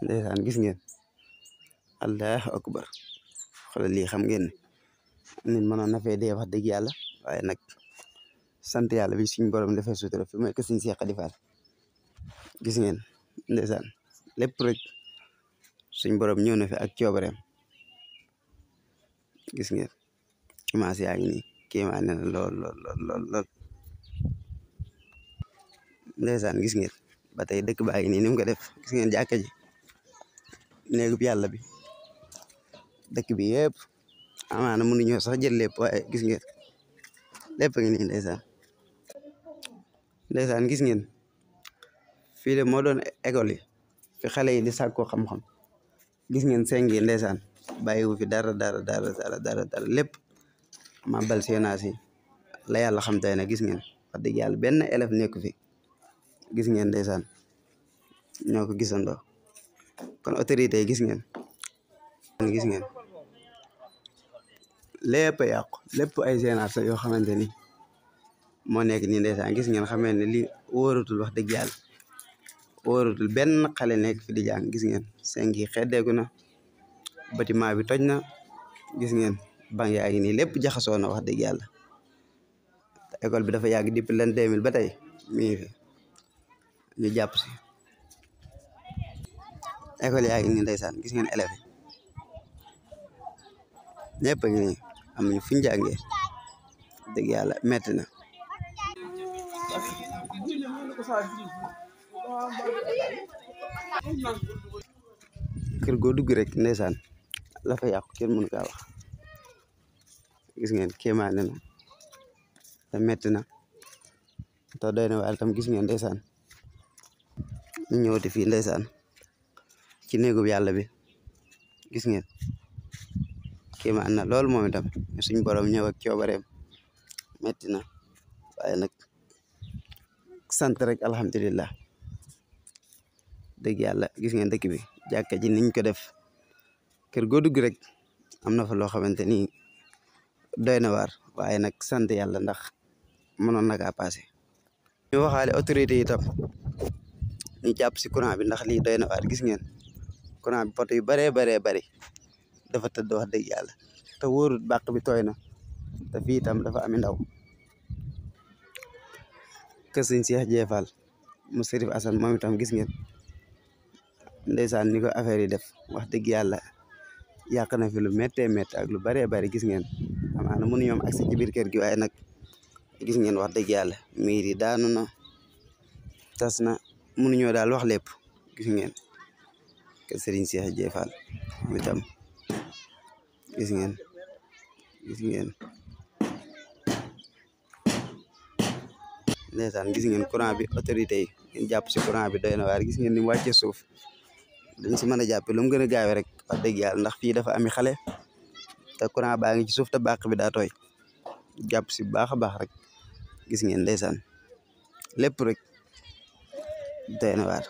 ndeysaan gis ngeen allahu akbar xoolal lii xam ngeen ne nit mënoon na fee dee wax dëgg yàlla waaye nag sant yàlla bi suñ borom defee sutura fi mooy que suñ Seex Xadi Faal gis ngeen ndeysaan lépp rek suñ borom ñëw na fi ak coobareem gis ngeen image yaa ngi nii kéemaan na lool ndeysaan gis ngeen ba tey dëkk baa ngi nii ni mu ko def gis ngeen jàkka ji néegub yàlla bi dëkk bi yëpp amaana mënuñoo sax jël lépp waaye gis ngeen lépp ngi nii ndeysaan gis ngeen fii de moo doon école yi fi xale yi di sàkkoo xam-xam gis ngeen seng yi ndeysaan bàyyiwu fi dara lépp mabal séenaas yi la yàlla xam tey ne gis ngeen wax dëgg yàlla benn élève nekku fi gis ngeen ndeysaan ñoo ko gisandoo kon autorité yi gis ngeen lépp a yàqu lépp ay génération yoo xamante ni moo nekk nii ndeysaan gis ngeen xamee ne li wóoratul wax dëgg yàlla wóoratul benn xale nekk fi di jàng gis ngeen seng yi xeddeeku na bâtiment bi toj na gis ngeen bank yaa ngi nii lépp jaxasoo na wax dëgg yàlla école bi dafa yàgg depuis l'an 2000 ba tey mi ngi fi ñu jàpp si école yaa ngi nii ndeysaan gis ngeen élèves yi ñëpp a ngi nii amuñu fuñ jàngee dëgg yàlla metti na kër goo dugg rek ndeysaan la fa yàqu kenn mënu kaa wax gis ngeen kéemaane na te metti na te doy na waar tam gis ngeen ndeysaan ñu ñëwati fii ndeysaan ci néegub yàlla bi gis ngeen kéemaan na loolu moom itam suñ borom ñëw ak coobareem metti na waaye nag sant rek alhamdulillah dëgg yàlla gis ngeen dëkk bi jàkka ji niñ ko def kër goo dugg rek am na fa loo xamante ni doy na waar waaye nag sant yàlla ndax mënoon na kaa passé ñu waxaale autorité yi tam ñu jàpp si courant bi ndax lii doy na waar gis ngeen courant bi poto yu baree bari dafa tëdd wax dëgg yàlla te wóorut bàq bi tooy na te fii itam dafa ami ndaw kër sëñ Seex Jee Faal mu Sërif Asan moom itam gis ngeen ndeysaan ni ko affaire yi def wax dëgg yàlla yàq na fi lu méttee ak lu baree bari gis ngeen amaana mënu ñoom accès ci biir kër gi waaye nag gis ngeen wax dëgg yàlla miir yi daanu na tas na mënuñoo daal wax lépp gis ngeen kër sëriñ Seex Jee Faal moom itam gis ngeen ndeysaan gis ngeen courant bi autorité yi ngeen jàpp si courant bi doy na waar gis ngeen ni mu wàccee suuf dañ si mën a jàppe lu mu gën a gaawee rek wax dëgg yàlla ndax fii dafa ami xale te courant baa ngi ci suuf te bàq bi daa tooy jàpp si baax a baax rek gis ngeen ndeysaan lépp rek doy na waar